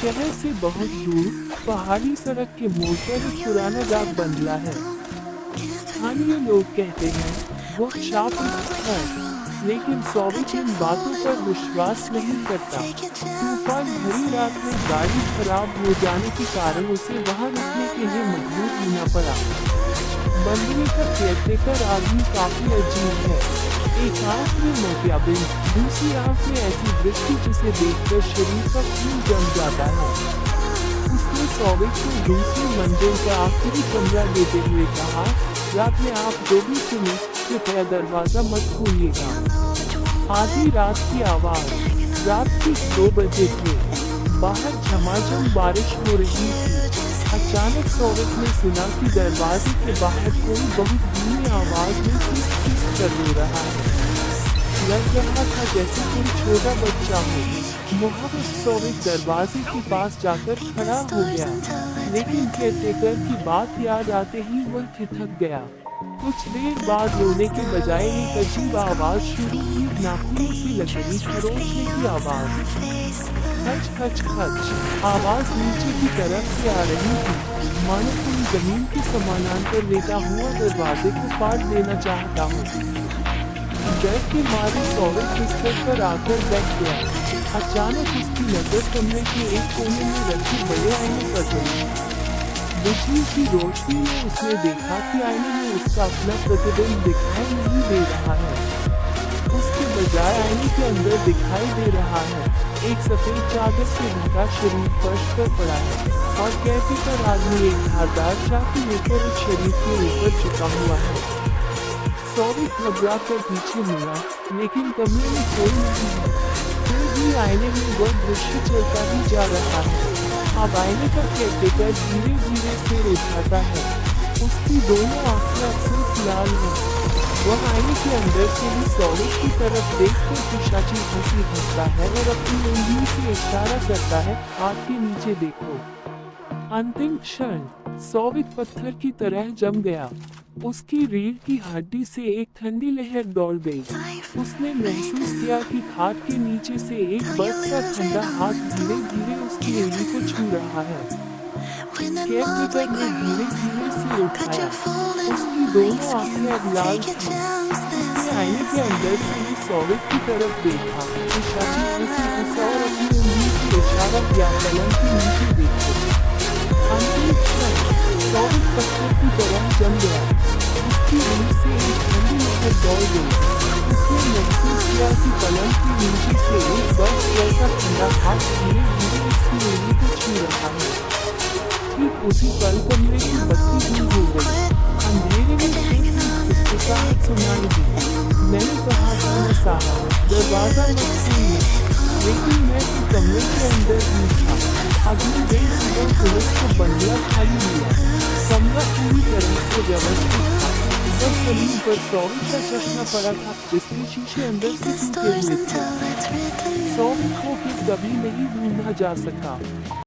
शहर से बहुत दूर पहाड़ी सड़क के मोड़ पर एक पुराना डाक बंगला है। स्थानीय लोग कहते हैं वो शाप है, लेकिन सौविक इन बातों पर विश्वास नहीं करता। तूफान भरी रात में गाड़ी खराब हो जाने के कारण उसे वहां रुकने के लिए मजबूर होना पड़ा। बंगले का केयरटेकर आदमी काफी अजीब है। एक आंख में मोतियाबिंद, दूसरी आंख में ऐसी दृष्टि जिसे देखकर शरीर का खून जम जाता है। उसने सौविक को दूसरी मंजिल का आखिरी कमरा देते हुए कहा, रात में आप जो भी सुने कृपया दरवाजा मत खोलिएगा। आधी रात की आवाज, रात के 2 बजे थे। बाहर झमाझम बारिश हो रही थी। अचानक सौविक ने सुना कि दरवाजे के बाहर कोई बहुत धीमी आवाज में किस कर रो रहा है। लग रहा था जैसे कोई छोटा बच्चा हो। मुहावत सौविक दरवाजे के पास जाकर खड़ा हो गया, लेकिन केयरटेकर की बात याद आते ही वह ठिठक गया। कुछ देर बाद रोने के बजाय एक अजीब आवाज शुरू हुई, नाखूनों से लकड़ी खरोंचने की आवाज। खच खच खच आवाज नीचे की तरफ से आ रही थी, मानो कोई जमीन के समानांतर लेटा हुआ दरवाजे को फाड़ देना चाहता हो। डर के मारे सौविक बिस्तर पर आकर बैठ गया। अचानक उसकी नजर कमरे के एक कोने में रखे बड़े आईने पर पड़ी। बिजली की रोशनी में उसने देखा कि आईने में उसका अपना प्रतिबिंब दिखाई नहीं दे रहा है। उसके बजाय आईने के अंदर दिखाई दे रहा है एक सफेद चादर से ढका शरीर फर्श पर पड़ा है, और केयरटेकर आदमी एक धारदार चाकू लेकर उस शरीर के ऊपर झुका हुआ है। सौविक घबरा कर पीछे मुड़ा, लेकिन कमरे में कोई नहीं है। फिर भी आईने में वह दृश्य चलता ही जा रहा है। अब आईने का केयरटेकर धीरे धीरे सिर उठाता है। उसकी दोनों आंखें अफसोस लाल हैं। वह आईने के अंदर से ही सौविक की तरफ देखकर पिशाची हंसी हंसता है और अपनी उंगली से इशारा करता है, हाथ के नीचे देखो। अंतिम क्षण सौविक पत्थर की तरह जम गया। उसकी रीढ़ की हड्डी से एक ठंडी लहर दौड़ गई। उसने महसूस किया कि खाट के नीचे से एक बर्फ सा ठंडा हाथ धीरे धीरे उसकी एड़ी को छू रहा है। केयरटेकर ने धीरे धीरे से उठाया। उसकी दोनों आंखें अब लाल थीं। उसने आईने के अंदर से ही सौविक की तरफ देखा। पिशाची हंसा और अपनी उंगली से इशारा किया, पलंग के नीचे देखो। अंतिम क्षण सौविक पत्थर की तरह जम गया। उसकी रीढ़ से एक ठंडी लहर दौड़ गई। उसने महसूस किया कि पलंग के नीचे से एक बर्फ जैसा ठंडा हाथ धीरे धीरे उसकी एड़ी को छू रहा है। ठीक उसी पल कमरे की बत्ती गुल हो गई। अंधेरे में खिसखिसाहट सुनाई दी। मैंने कहा था न साहब, दरवाजा मत खोलना, लेकिन मैं तो कमरे के अंदर ही था। अगली दिन सुबह पुलिस को बंगला खाली मिला। कमरा पूरी तरह से व्यवस्थित था। बस जमीन पर सौविक का चश्मा पड़ा था, जिसके शीशे अंदर से टूटे हुए थे। सौविक को फिर कभी नहीं ढूंढा जा सका।